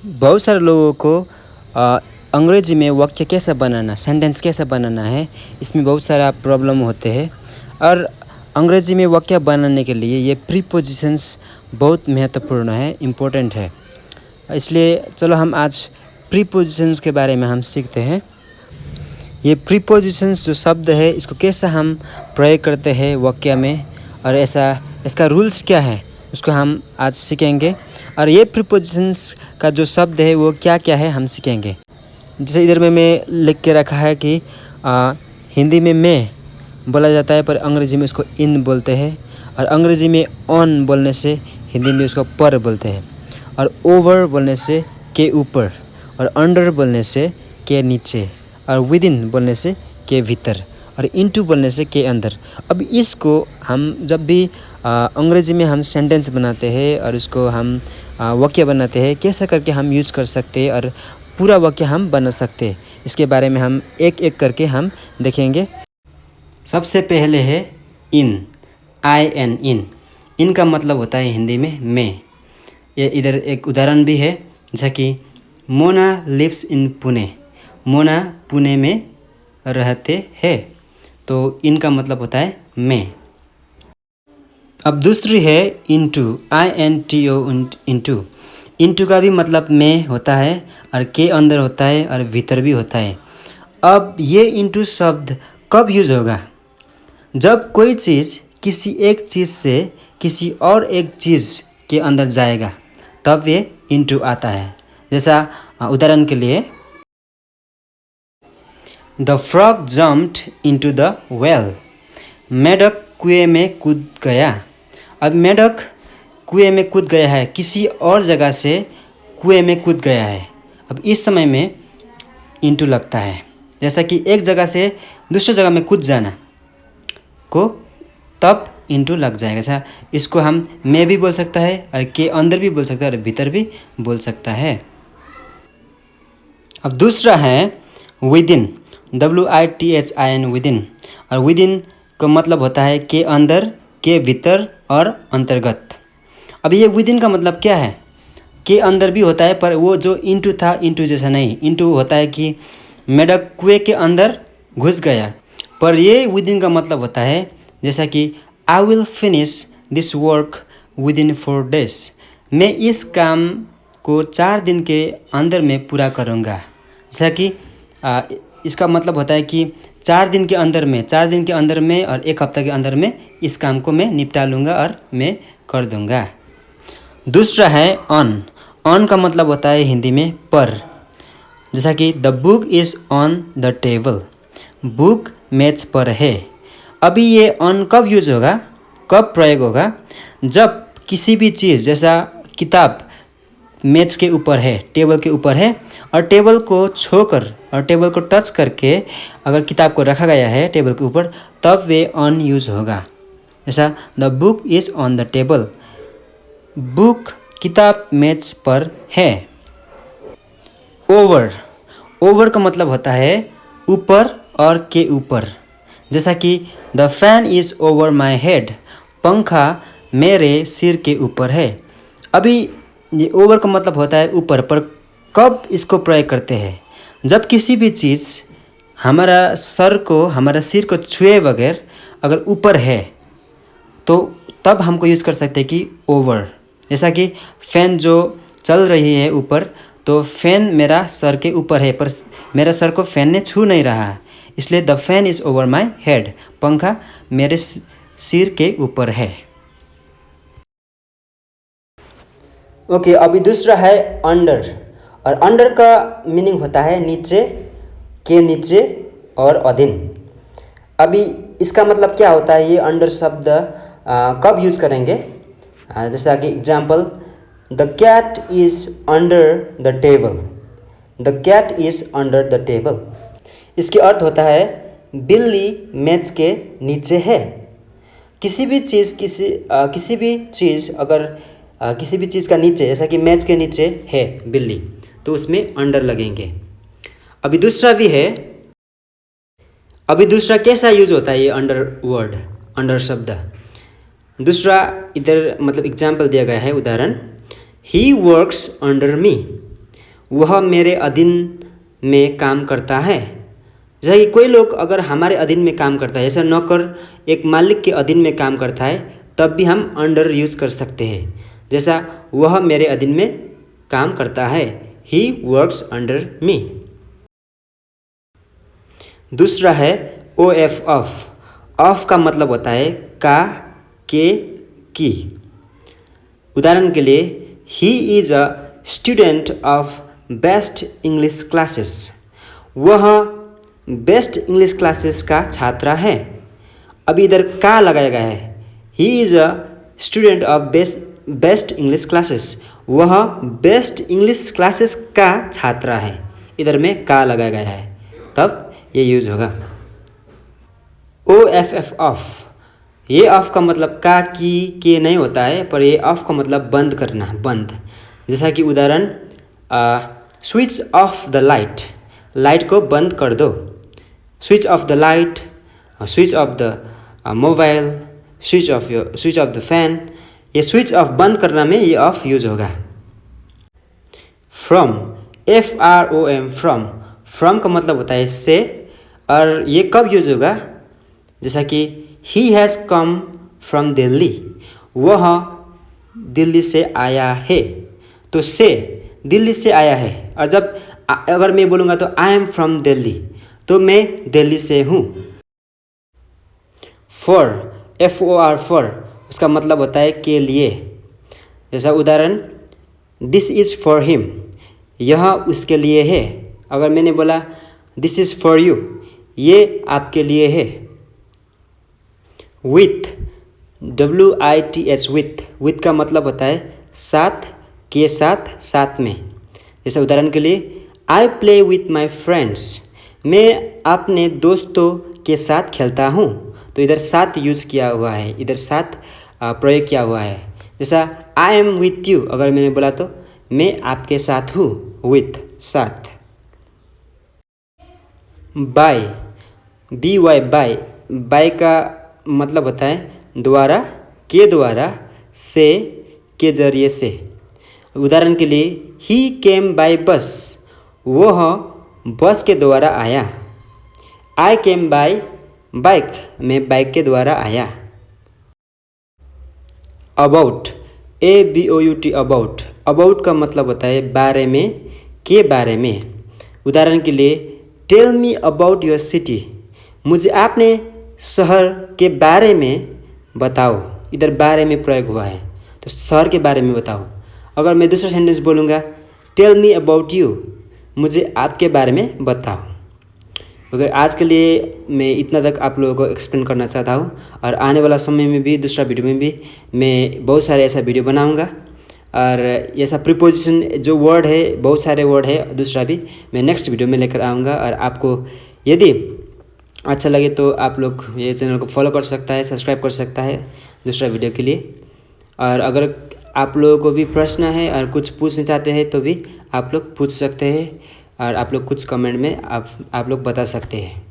बहुत सारे लोगों को अंग्रेजी में वाक्य कैसे बनाना, सेंटेंस कैसे बनाना है, इसमें बहुत सारा प्रॉब्लम होते हैं। और अंग्रेजी में वाक्य बनाने के लिए ये प्रीपोजिशंस बहुत महत्वपूर्ण है, इम्पोर्टेंट है। इसलिए चलो हम आज प्रीपोजिशंस के बारे में हम सीखते हैं। ये प्रीपोजिशंस जो शब्द है, इसको कैसे हम प्रयोग करते हैं वाक्य में, और इसका रूल्स क्या है, उसको हम आज सीखेंगे। और ये प्रीपोजिशंस का जो शब्द है वो क्या क्या है हम सीखेंगे। जैसे इधर में मैं लिख के रखा है कि हिंदी में मैं बोला जाता है, पर अंग्रेजी में उसको इन बोलते हैं। और अंग्रेजी में ऑन बोलने से हिंदी में उसको पर बोलते हैं। और ओवर बोलने से के ऊपर, और अंडर बोलने से के नीचे, और विदिन बोलने से के भीतर, और इनटू बोलने से के अंदर। अब इसको हम जब भी अंग्रेजी में हम सेंटेंस बनाते हैं और उसको हम वाक्य बनाते हैं, कैसा करके हम यूज़ कर सकते हैं और पूरा वाक्य हम बना सकते हैं, इसके बारे में हम एक एक करके हम देखेंगे। सबसे पहले है इन, IN, इन का मतलब होता है हिंदी में मैं। ये इधर एक उदाहरण भी है, जैसा कि मोना लिव्स इन पुणे, मोना पुणे में रहते हैं, तो इनका मतलब होता है मैं। अब दूसरी है इनटू, INTO, इनटू। इनटू का भी मतलब मैं होता है, और के अंदर होता है, और भीतर भी होता है। अब ये इनटू शब्द कब यूज़ होगा? जब कोई चीज़ किसी एक चीज़ से किसी और एक चीज़ के अंदर जाएगा, तब ये इनटू आता है। जैसा उदाहरण के लिए, the frog jumped into the well, मेढक कुएं में कूद गया। अब मेढक कुएं में कूद गया है, किसी और जगह से कुएं में कूद गया है। अब इस समय में इनटू लगता है। जैसा कि एक जगह से दूसरी जगह में कूद जाना को, तब इनटू लग जाएगा। ऐसा इसको हम मैं भी बोल सकता है, और के अंदर भी बोल सकता है, और भीतर भी बोल सकता है। अब दूसरा है विदिन, WITHIN, विदिन। और विदिन का मतलब होता है के अंदर, के भीतर और अंतर्गत। अब ये विदिन का मतलब क्या है? के अंदर भी होता है, पर वो जो इनटू था, इनटू जैसा नहीं। इनटू होता है कि मेढक कुएं के अंदर घुस गया, पर ये विदिन का मतलब होता है जैसा कि I will finish this work within 4 days, मैं इस काम को 4 दिन के अंदर में पूरा करूँगा। जैसा कि इसका मतलब होता है कि 4 दिन के अंदर में, 4 दिन के अंदर में और 1 हफ्ता के अंदर में इस काम को मैं निपटा लूँगा और मैं कर दूँगा। दूसरा है ऑन का मतलब होता है हिंदी में पर। जैसा कि the book is on the table, book मेज पर है। अभी ये ऑन कब यूज़ होगा, कब प्रयोग होगा? जब किसी भी चीज़, जैसा किताब मेज के ऊपर है, टेबल के ऊपर है, और टेबल को छूकर और टेबल को टच करके अगर किताब को रखा गया है टेबल के ऊपर, तब वे ऑन यूज़ होगा। जैसा the book is on the table, book किताब मेज पर है। ओवर का मतलब होता है ऊपर और के ऊपर। जैसा कि the fan is over my head, पंखा मेरे सिर के ऊपर है। अभी ये ओवर का मतलब होता है ऊपर, पर कब इसको प्रयोग करते हैं? जब किसी भी चीज़ हमारा सिर को छुए बगैर अगर ऊपर है, तो तब हमको यूज़ कर सकते हैं कि ओवर। जैसा कि फ़ैन जो चल रही है ऊपर, तो फ़ैन मेरा सर के ऊपर है, पर मेरा सर को फ़ैन ने छू नहीं रहा है, इसलिए the fan is over my head, पंखा मेरे सिर के ऊपर है। ओके, अभी दूसरा है अंडर। और अंडर का मीनिंग होता है नीचे, के नीचे और अधीन। अभी इसका मतलब क्या होता है? ये अंडर शब्द कब यूज़ करेंगे? जैसा कि example, the cat is under the table, the cat is under the table. इसके अर्थ होता है बिल्ली मेज के नीचे है। किसी भी चीज़ का नीचे, जैसा कि मेज के नीचे है बिल्ली, तो उसमें अंडर लगेंगे। अभी दूसरा कैसा यूज होता है ये अंडर वर्ड, अंडर शब्द? दूसरा इधर मतलब एग्जाम्पल दिया गया है, उदाहरण, ही वर्क्स अंडर मी, वह मेरे अधीन में काम करता है। जैसे कि कोई लोग अगर हमारे अधीन में काम करता है, जैसे नौकर एक मालिक के अधीन में काम करता है, तब भी हम अंडर यूज़ कर सकते हैं। जैसा वह मेरे अधीन में काम करता है, ही वर्क्स अंडर मी। दूसरा है ओ एफ ऑफ। ऑफ का मतलब होता है का, के, की। उदाहरण के लिए he is a student of best English classes. वह बेस्ट इंग्लिश क्लासेस का छात्र है। अब इधर का लगाया गया है। He is a student of best English classes. वह बेस्ट इंग्लिश क्लासेस का छात्र है। इधर में का लगाया गया है, तब ये यूज होगा। O F F off. ये ऑफ का मतलब का, की, के नहीं होता है, पर ये ऑफ का मतलब बंद करना, बंद। जैसा कि उदाहरण switch off the light. Light को बंद कर दो। Switch off the light, switch off the mobile, switch off the fan. ये स्विच ऑफ बंद करना में ये ऑफ यूज होगा। From, FROM, from. फ्रॉम का मतलब होता है से, और ये कब यूज होगा? जैसा कि he has come from Delhi. वह दिल्ली से आया है। तो से दिल्ली से आया है, और जब अगर मैं बोलूँगा तो आई एम फ्रॉम दिल्ली, तो मैं दिल्ली से हूँ। फॉर, FOR, फॉर, उसका मतलब होता है के लिए। जैसा उदाहरण दिस इज़ फॉर हिम, यह उसके लिए है। अगर मैंने बोला दिस इज़ फॉर यू, ये आपके लिए है। With, WITH, with. विथ का मतलब होता है साथ, के साथ, साथ में। जैसे उदाहरण के लिए I play with my friends, मैं अपने दोस्तों के साथ खेलता हूँ। तो इधर साथ यूज किया हुआ है, इधर साथ प्रयोग किया हुआ है। जैसा आई एम विथ यू, अगर मैंने बोला तो मैं आपके साथ हूँ, विथ, साथ। Bye, BY, bye. बाय का मतलब होता है द्वारा, के द्वारा, से, के जरिए से। उदाहरण के लिए ही केम बाय बस, वह बस के द्वारा आया। आई केम बाय बाइक, मैं बाइक के द्वारा आया। About, ABOUT, about. अबाउट का मतलब होता है बारे में, के बारे में। उदाहरण के लिए tell me about your city, मुझे आपने शहर के बारे में बताओ। इधर बारे में प्रयोग हुआ है, तो शहर के बारे में बताओ। अगर मैं दूसरा सेंटेंस बोलूँगा टेल मी अबाउट यू, मुझे आपके बारे में बताओ। अगर आज के लिए मैं इतना तक आप लोगों को एक्सप्लेन करना चाहता हूँ, और आने वाला समय में भी, दूसरा वीडियो में भी मैं बहुत सारे ऐसा वीडियो बनाऊँगा। और ऐसा प्रीपोजिशन जो वर्ड है, बहुत सारे वर्ड है, दूसरा भी मैं नेक्स्ट वीडियो में लेकर आऊँगा। और आपको यदि अच्छा लगे तो आप लोग ये चैनल को फॉलो कर सकता है, सब्सक्राइब कर सकता है दूसरा वीडियो के लिए। और अगर आप लोगों को भी प्रश्न है और कुछ पूछना चाहते हैं तो भी आप लोग पूछ सकते हैं, और आप लोग कुछ कमेंट में आप लोग बता सकते हैं।